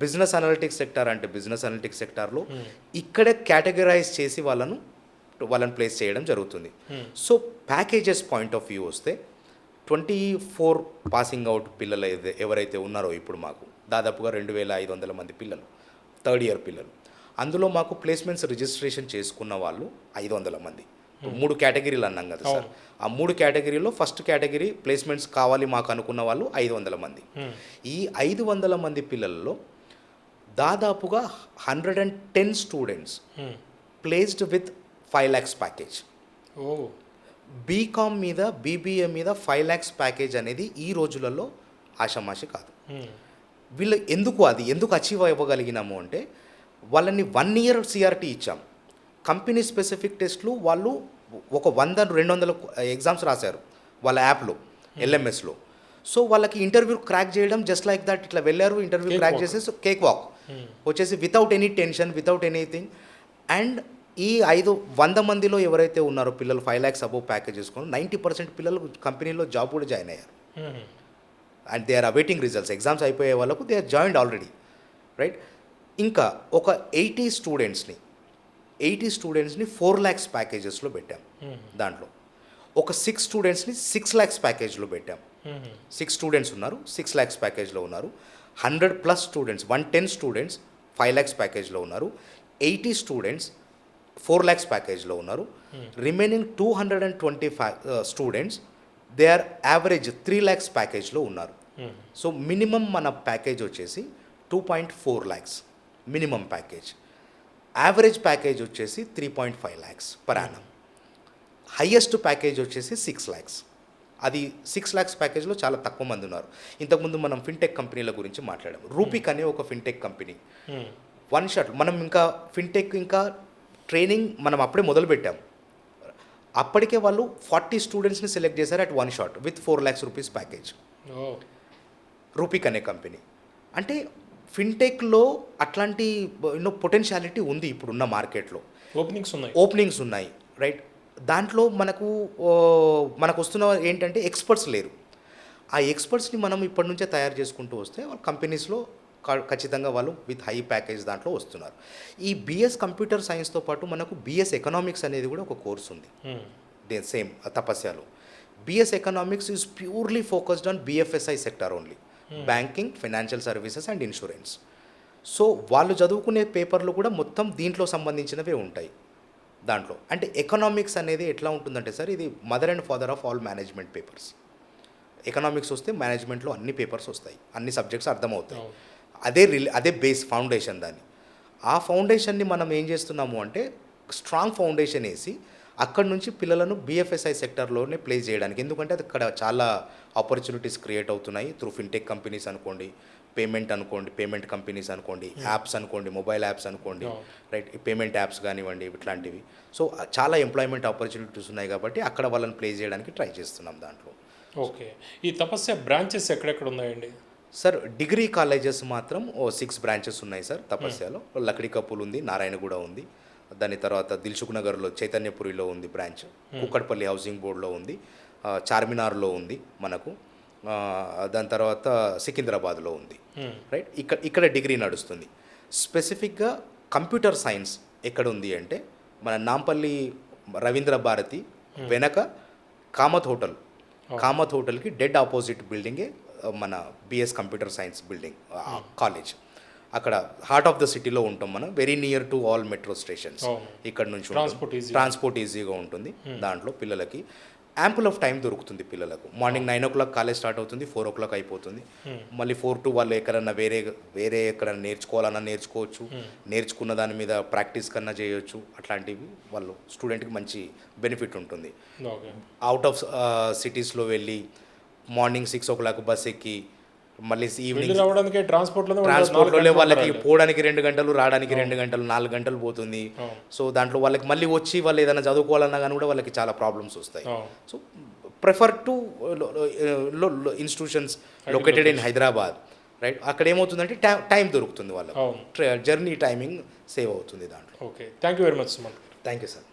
business analytics sector అంటే బిజినెస్ అనలిటిక్స్ సెక్టార్లో ఇక్కడే కేటగరైజ్ చేసి వాళ్ళని ప్లేస్ చేయడం జరుగుతుంది. So packages point of view వస్తే 24 పాసింగ్ అవుట్ పిల్లలు ఎవరైతే ఉన్నారో ఇప్పుడు మాకు దాదాపుగా 2500 మంది పిల్లలు, 3rd year పిల్లలు. అందులో మాకు ప్లేస్మెంట్స్ రిజిస్ట్రేషన్ చేసుకున్న వాళ్ళు 500 మంది. 3 కేటగిరీలు అన్నాం కదా సార్. ఆ 3 కేటగిరీలో ఫస్ట్ కేటగిరీ ప్లేస్మెంట్స్ కావాలి మాకు అనుకున్న వాళ్ళు 500 మంది. ఈ 500 మంది పిల్లల్లో దాదాపుగా 110 students placed with 5 lakhs package. ఓ బీకామ్ మీద బీబీఏ మీద 5 lakhs ప్యాకేజ్ అనేది ఈ రోజులలో ఆషామాషి కాదు. వీళ్ళు ఎందుకు అచీవ్ అవ్వగలిగినాము అంటే వాళ్ళని 1 year సిఆర్టీ ఇచ్చాం. కంపెనీ స్పెసిఫిక్ టెస్ట్లు వాళ్ళు ఒక 100-200 ఎగ్జామ్స్ రాశారు వాళ్ళ యాప్లో ఎల్ఎంఎస్లో. సో వాళ్ళకి ఇంటర్వ్యూ క్రాక్ చేయడం జస్ట్ లైక్ దట్, ఇట్లా వెళ్ళారు ఇంటర్వ్యూ క్రాక్ చేసేసి కేక్ వాక్ వచ్చేసి without any tension, without anything. And ఈ 100 మందిలో ఎవరైతే ఉన్నారో పిల్లలు 5 lakhs అబోవ్ ప్యాకేజ్ చేసుకుని 90% పిల్లలు కంపెనీలో జాబ్ కూడా జాయిన్ అయ్యారు. And they are awaiting results. Exams అయిపోయే వాళ్ళకు they are joined already, right. ఇంకా ఒక 80 స్టూడెంట్స్ని 4 lakhs ప్యాకేజెస్లో పెట్టాం. దాంట్లో ఒక 6 స్టూడెంట్స్ని 6 lakhs ప్యాకేజ్లో పెట్టాం. 6 స్టూడెంట్స్ ఉన్నారు, 6 lakhs ప్యాకేజ్లో ఉన్నారు. 100+ స్టూడెంట్స్, 110 స్టూడెంట్స్ 5 lakhs ప్యాకేజ్లో ఉన్నారు. 80 స్టూడెంట్స్ 4 lakhs ప్యాకేజ్లో ఉన్నారు. Remaining 225 students they are average 3 lakhs ప్యాకేజ్లో ఉన్నారు. సో మినిమం మన ప్యాకేజ్ వచ్చేసి 2.4 lakhs minimum package. Average package వచ్చేసి 3.5 lakhs per annum. Highest package వచ్చేసి 6 lakhs. అది 6 lakhs ప్యాకేజ్లో చాలా తక్కువ మంది ఉన్నారు. ఇంతకుముందు మనం ఫిన్టెక్ కంపెనీల గురించి మాట్లాడాము. రూపిక్ అనే ఒక ఫిన్టెక్ కంపెనీ, వన్ షాట్ మనం ఇంకా ఫిన్టెక్ ఇంకా ట్రైనింగ్ మనం అప్పుడే మొదలుపెట్టాం. అప్పటికే వాళ్ళు 40 స్టూడెంట్స్ని సెలెక్ట్ చేశారు at one shot with 4 lakhs rupees package. రూపిక్ అనే కంపెనీ. అంటే ఫిన్టెక్లో అట్లాంటి పొటెన్షియాలిటీ ఉంది ఇప్పుడున్న మార్కెట్లో, ఓపెనింగ్స్ ఉన్నాయి, రైట్. దాంట్లో మనకు వస్తున్న ఏంటంటే ఎక్స్పర్ట్స్ లేరు. ఆ ఎక్స్పర్ట్స్ని మనం ఇప్పటి నుంచే తయారు చేసుకుంటూ వస్తే వాళ్ళ కంపెనీస్లో ఖచ్చితంగా వాళ్ళు విత్ హై ప్యాకేజ్ దాంట్లో వస్తున్నారు. ఈ బిఎస్ కంప్యూటర్ సైన్స్తో పాటు మనకు బిఎస్ ఎకనామిక్స్ అనేది కూడా ఒక కోర్స్ ఉంది సేమ్ తపస్యాలో. BS economics is purely focused on BFSI sector only, banking, financial services and insurance. So వాళ్ళు చదువుకునే పేపర్లు కూడా మొత్తం దీంట్లో సంబంధించినవే ఉంటాయి దాంట్లో. అంటే ఎకనామిక్స్ అనేది ఎట్లా ఉంటుందంటే సార్, ఇది mother and father of all management papers. Economics వస్తే మేనేజ్మెంట్లో అన్ని పేపర్స్ వస్తాయి, అన్ని సబ్జెక్ట్స్ అర్థమవుతాయి. అదే బేస్ ఫౌండేషన్ దాన్ని. ఆ ఫౌండేషన్ని మనం ఏం చేస్తున్నాము అంటే స్ట్రాంగ్ ఫౌండేషన్ వేసి అక్కడ నుంచి పిల్లలను బిఎఫ్ఎస్ఐ సెక్టర్లోనే ప్లేస్ చేయడానికి. ఎందుకంటే అది అక్కడ చాలా ఆపర్చునిటీస్ క్రియేట్ అవుతున్నాయి త్రూ ఫిన్టెక్ కంపెనీస్ అనుకోండి, పేమెంట్ కంపెనీస్ అనుకోండి, యాప్స్ అనుకోండి, మొబైల్ యాప్స్ అనుకోండి, రైట్, పేమెంట్ యాప్స్ కానివ్వండి, ఇట్లాంటివి. సో చాలా ఎంప్లాయ్మెంట్ ఆపర్చునిటీస్ ఉన్నాయి కాబట్టి అక్కడ వాళ్ళని ప్లేస్ చేయడానికి ట్రై చేస్తున్నాం దాంట్లో. ఓకే. ఈ తపస్య బ్రాంచెస్ ఎక్కడెక్కడ ఉన్నాయండి సార్? డిగ్రీ కాలేజెస్ మాత్రం 6 బ్రాంచెస్ ఉన్నాయి సార్ తపస్యలో. లక్డీ కపూల్ ఉంది, నారాయణగూడ ఉంది, దాని తర్వాత దిల్సుఖ్ నగర్లో చైతన్యపురిలో ఉంది బ్రాంచ్, కుక్కట్పల్లి హౌసింగ్ బోర్డులో ఉంది, చార్మినార్లో ఉంది మనకు, దాని తర్వాత సికింద్రాబాద్లో ఉంది, రైట్. ఇక్కడ డిగ్రీ నడుస్తుంది. స్పెసిఫిక్గా కంప్యూటర్ సైన్స్ ఎక్కడ ఉంది అంటే మన నాంపల్లి రవీంద్ర భారతి వెనక కామత్ హోటల్కి డెడ్ ఆపోజిట్ బిల్డింగే మన BS computer science building college. అక్కడ హార్ట్ ఆఫ్ ద సిటీలో ఉంటాం మనం, very near to all metro stations. ఇక్కడ నుంచి ట్రాన్స్పోర్ట్ ఈజీగా ఉంటుంది. దాంట్లో పిల్లలకి యాంపుల్ ఆఫ్ టైం దొరుకుతుంది. పిల్లలకు మార్నింగ్ 9 o'clock కాలేజ్ స్టార్ట్ అవుతుంది, 4 o'clock అయిపోతుంది. మళ్ళీ 4 to వాళ్ళు ఎక్కడన్నా వేరే ఎక్కడన్నా నేర్చుకోవాలన్నా నేర్చుకోవచ్చు, నేర్చుకున్న దాని మీద ప్రాక్టీస్ కన్నా చేయొచ్చు. అట్లాంటివి వాళ్ళు స్టూడెంట్కి మంచి బెనిఫిట్ ఉంటుంది. అవుట్ ఆఫ్ సిటీస్లో వెళ్ళి మార్నింగ్ 6 o'clock బస్ ఎక్కి మళ్ళీ ఈవినింగ్ ట్రాన్స్పోర్ట్లో వాళ్ళకి పోవడానికి 2 గంటలు, రావడానికి 2 గంటలు, 4 గంటలు పోతుంది. సో దాంట్లో వాళ్ళకి మళ్ళీ వచ్చి వాళ్ళు ఏదైనా చదువుకోవాలన్నా కానీ కూడా వాళ్ళకి చాలా ప్రాబ్లమ్స్ వస్తాయి. So prefer to institutions located in Hyderabad, right. అక్కడ ఏమవుతుందంటే టైం దొరుకుతుంది వాళ్ళకి, జర్నీ టైమింగ్ సేవ్ అవుతుంది దాంట్లో. Okay, thank you very much. Thank you sir.